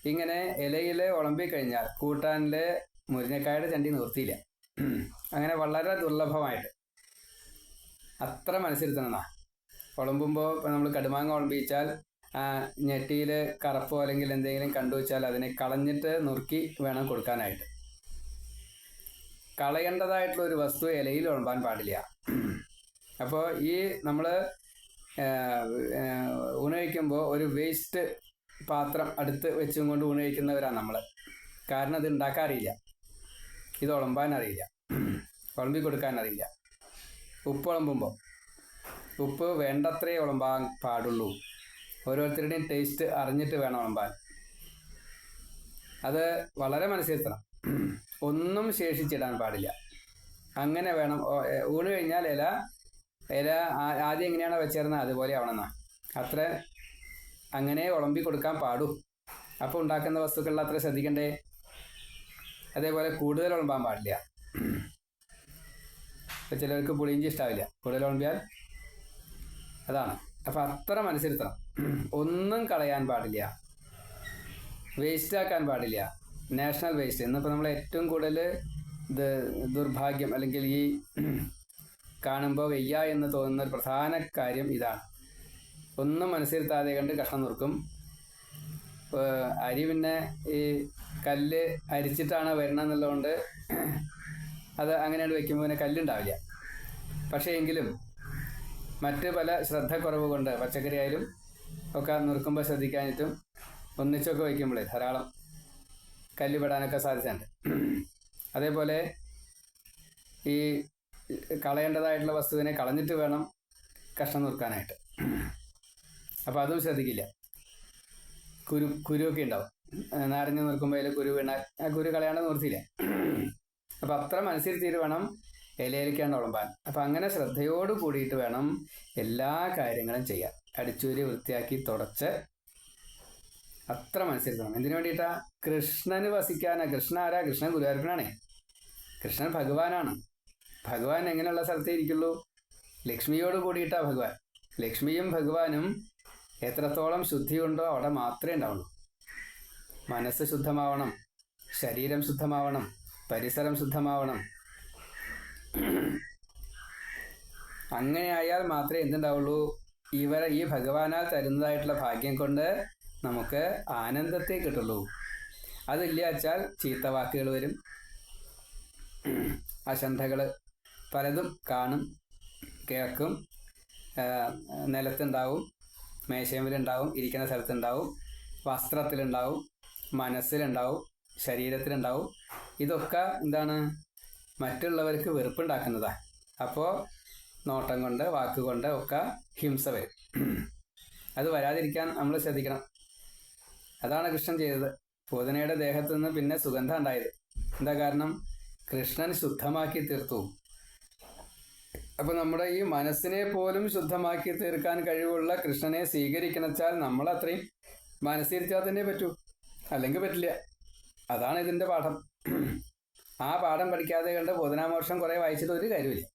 ഇങ്ങനെ ഇലയിൽ ഉളമ്പിക്കഴിഞ്ഞാൽ കൂട്ടാനിൽ മുരിങ്ങക്കായുടെ ചണ്ടി നിർത്തിയില്ല. അങ്ങനെ വളരെ ദുർലഭമായിട്ട് അത്ര മനസ്സിരുത്തണമെന്നാ. ഉളമ്പുമ്പോൾ ഇപ്പോൾ നമ്മൾ കടുമാങ്ങ ഉളമ്പിച്ചാൽ ഞെട്ടിയിൽ കറുപ്പോ അല്ലെങ്കിൽ എന്തെങ്കിലും കണ്ടുവച്ചാൽ അതിനെ കളഞ്ഞിട്ട് നുറുക്കി വേണം കൊടുക്കാനായിട്ട്. കളയേണ്ടതായിട്ടുള്ള ഒരു വസ്തു ഇലയിൽ ഉളമ്പാൻ പാടില്ല. അപ്പോൾ ഈ നമ്മൾ ഊണഴിക്കുമ്പോൾ ഒരു വേസ്റ്റ് പാത്രം അടുത്ത് വെച്ചും കൊണ്ട് ഊണഴിക്കുന്നവരാണ് നമ്മൾ. കാരണം അത് ഉണ്ടാക്കാൻ അറിയില്ല, ഇത് ഉളമ്പാൻ അറിയില്ല, ഉളമ്പി കൊടുക്കാൻ അറിയില്ല. ഉപ്പ് ഉളമ്പുമ്പോൾ ഉപ്പ് വേണ്ടത്രേ ഉളമ്പാൻ പാടുള്ളൂ. ഓരോരുത്തരുടെയും ടേസ്റ്റ് അറിഞ്ഞിട്ട് വേണം ഉളമ്പാൻ. അത് വളരെ മനസ്സിലെത്തണം. ഒന്നും ശേഷിച്ചിടാൻ പാടില്ല. അങ്ങനെ വേണം. ഊണ് കഴിഞ്ഞാൽ ഇല ഇല ആദ്യം എങ്ങനെയാണോ വെച്ചേർന്നത് അതുപോലെ ആവണമെന്നാ. അത്ര അങ്ങനെ വിളമ്പി കൊടുക്കാൻ പാടൂ. അപ്പോൾ ഉണ്ടാക്കുന്ന വസ്തുക്കളിൽ അത്ര ശ്രദ്ധിക്കണ്ടേ. അതേപോലെ കൂടുതൽ വിളമ്പാൻ പാടില്ല. ഇപ്പം ചിലർക്ക് പുളിയിഞ്ചി ഇഷ്ടാവില്ല, കൂടുതൽ വിളമ്പിയാൽ അതാണ്. അപ്പം അത്ര മനസ്സിരുത്തണം. ഒന്നും കളയാൻ പാടില്ല, വേസ്റ്റ് ആക്കാൻ പാടില്ല. നാഷണൽ വേസ്റ്റ് ഇന്നിപ്പോൾ നമ്മൾ ഏറ്റവും കൂടുതൽ ദുർഭാഗ്യം അല്ലെങ്കിൽ ഈ കാണുമ്പോൾ വയ്യ എന്ന് തോന്നുന്ന ഒരു പ്രധാന കാര്യം ഇതാണ്. ഒന്നും മനസ്സിരുത്താതെ കണ്ട് കഷ്ണം നുറുക്കും. അരി പിന്നെ ഈ കല്ല് അരിച്ചിട്ടാണ് വരണമെന്നുള്ളതുകൊണ്ട് അത് അങ്ങനെയാണ് വെക്കുമ്പോൾ പിന്നെ കല്ലുണ്ടാവില്ല. പക്ഷേ എങ്കിലും മറ്റ് പല ശ്രദ്ധക്കുറവ് കൊണ്ട് പച്ചക്കറി ആയാലും ഒക്കെ നുറുക്കുമ്പോൾ ശ്രദ്ധിക്കാനിട്ടും ഒന്നിച്ചൊക്കെ വയ്ക്കുമ്പോഴേ ധാരാളം കല്ലുപെടാനൊക്കെ സാധ്യതയുണ്ട്. അതേപോലെ ഈ കളയേണ്ടതായിട്ടുള്ള വസ്തുവിനെ കളഞ്ഞിട്ട് വേണം കഷ്ണം നുറുക്കാനായിട്ട്. അപ്പോൾ അതും ശ്രദ്ധിക്കില്ല. കുരുവൊക്കെ ഉണ്ടാവും. നാരങ്ങ നുറുക്കുമ്പോൾ അതിൽ കുരു വീണാൽ ആ കുരു കളയാണ്ട് നിർത്തിയില്ല. അപ്പം അത്ര മനസ്സിരുത്തിയിട്ട് വേണം ഇലയിലേക്കാണ്ട് വിളമ്പാൻ. അപ്പം അങ്ങനെ ശ്രദ്ധയോട് കൂടിയിട്ട് വേണം എല്ലാ കാര്യങ്ങളും ചെയ്യാൻ. അടിച്ചൂരി വൃത്തിയാക്കി തുടച്ച് അത്ര മനസ്സിരുത്തണം. എന്തിനു വേണ്ടിയിട്ടാ? കൃഷ്ണന് വസിക്കാനാ. കൃഷ്ണൻ ആരാ? കൃഷ്ണൻ ഗുരുവായൂരപ്പനാണേ. കൃഷ്ണൻ ഭഗവാനാണ്. ഭഗവാൻ എങ്ങനെയുള്ള സ്ഥലത്തേ ഇരിക്കുള്ളൂ? ലക്ഷ്മിയോട് കൂടിയിട്ടാ ഭഗവാൻ. ലക്ഷ്മിയും ഭഗവാനും എത്രത്തോളം ശുദ്ധിയുണ്ടോ അവിടെ മാത്രമേ ഉണ്ടാവുള്ളൂ. മനസ്സ് ശുദ്ധമാവണം, ശരീരം ശുദ്ധമാവണം, പരിസരം ശുദ്ധമാവണം. അങ്ങനെ ആയാൽ മാത്രമേ എന്തുണ്ടാവുള്ളൂ? ഈ ഭഗവാനാൽ തരുന്നതായിട്ടുള്ള ഭാഗ്യം കൊണ്ട് നമുക്ക് ആനന്ദത്തെ കിട്ടുള്ളൂ. അതില്ല വെച്ചാൽ ചീത്ത വാക്കുകൾ വരും, അശന്ധകൾ പലതും കാണും, കേൾക്കും. നിലത്തുണ്ടാവും, മേശയിലുണ്ടാവും, ഇരിക്കുന്ന സ്ഥലത്തുണ്ടാവും, വസ്ത്രത്തിലുണ്ടാവും, മനസ്സിലുണ്ടാവും, ശരീരത്തിലുണ്ടാവും. ഇതൊക്കെ എന്താണ്? മറ്റുള്ളവർക്ക് വെറുപ്പുണ്ടാക്കുന്നതാണ്. അപ്പോൾ നോട്ടം കൊണ്ട് വാക്കുകൊണ്ട് ഒക്കെ ഹിംസ വരും. അത് വരാതിരിക്കാൻ നമ്മൾ ശ്രദ്ധിക്കണം. അതാണ് കൃഷ്ണൻ ചെയ്തത്. പൂതനയുടെ ദേഹത്തു നിന്ന് പിന്നെ സുഗന്ധം ഉണ്ടായത്. എന്താ കാരണം? കൃഷ്ണൻ ശുദ്ധമാക്കി തീർത്തു. അപ്പം നമ്മുടെ ഈ മനസ്സിനെ പോലും ശുദ്ധമാക്കി തീർക്കാൻ കഴിവുള്ള കൃഷ്ണനെ സ്വീകരിക്കണച്ചാൽ നമ്മൾ അത്രയും മനസ്സിരുത്താൻ തന്നെ പറ്റൂ, അല്ലെങ്കിൽ പറ്റില്ല. അതാണ് ഇതിൻ്റെ പാഠം. ആ പാഠം പഠിക്കാതെ കണ്ട് പൂതനാമോക്ഷം കുറേ വായിച്ചിട്ട് ഒരു കാര്യമില്ല.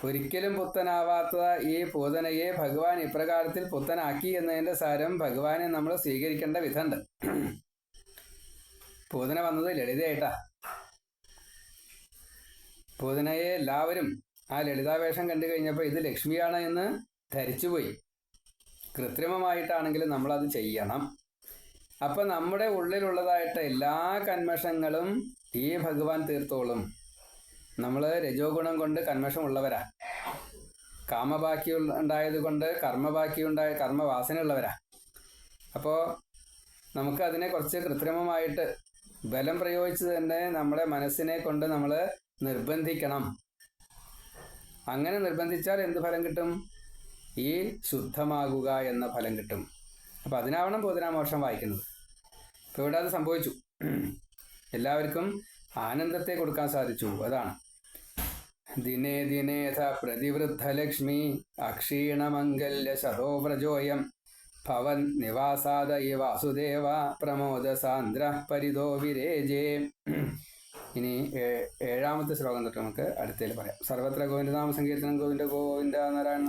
ഒരിക്കലും പുത്തനാവാത്ത ഈ പൂതനയെ ഭഗവാൻ ഇപ്രകാരത്തിൽ പുത്തനാക്കി എന്നതിൻ്റെ സാരം ഭഗവാനെ നമ്മൾ സ്വീകരിക്കേണ്ട വിധമുണ്ട്. പൂതന വന്നത് ലളിതയായിട്ടാ. പൂതനയെ എല്ലാവരും ആ ലളിതാവേഷം കണ്ടു കഴിഞ്ഞപ്പോൾ ഇത് ലക്ഷ്മിയാണ് എന്ന് ധരിച്ചുപോയി. കൃത്രിമമായിട്ടാണെങ്കിലും നമ്മളത് ചെയ്യണം. അപ്പം നമ്മുടെ ഉള്ളിലുള്ളതായിട്ട് എല്ലാ കന്മഷങ്ങളും ഈ ഭഗവാൻ തീർത്തോളും. നമ്മൾ രജോ ഗുണം കൊണ്ട് കന്മഷം ഉള്ളവരാ. കാമബാക്കി ഉണ്ടായത് കൊണ്ട് കർമ്മവാസന ഉള്ളവരാ. അപ്പോൾ നമുക്ക് അതിനെ കുറച്ച് കൃത്രിമമായിട്ട് ബലം പ്രയോഗിച്ച് തന്നെ നമ്മുടെ മനസ്സിനെ കൊണ്ട് നമ്മൾ നിർബന്ധിക്കണം. അങ്ങനെ നിർബന്ധിച്ചാൽ എന്ത് ഫലം കിട്ടും? ഈ ശുദ്ധമാകുക എന്ന ഫലം കിട്ടും. അപ്പം അതിനാവണം പൂതനാമോക്ഷം വായിക്കുന്നത്. ഇപ്പോൾ ഇവിടെ അത് സംഭവിച്ചു. എല്ലാവർക്കും ആനന്ദത്തെ കൊടുക്കാൻ സാധിച്ചു. അതാണ് ദിനേ ദിനേഥ പ്രതിവൃദ്ധ ലക്ഷ്മി അക്ഷീണമംഗല്യ ശതോവ്രജോയം ഭവൻ നിവാസാദ വാസുദേവ പ്രമോദ സാന്ദ്ര പരിതോ വിരേജേ. ഇനി 7ാമത്തെ ശ്ലോകം തൊട്ട് നമുക്ക് അടുത്തേൽ പറയാം. സർവത്ര ഗോവിന്ദനാമ സങ്കീർത്തനം. ഗോവിന്ദ ഗോവിന്ദ നാരായണ.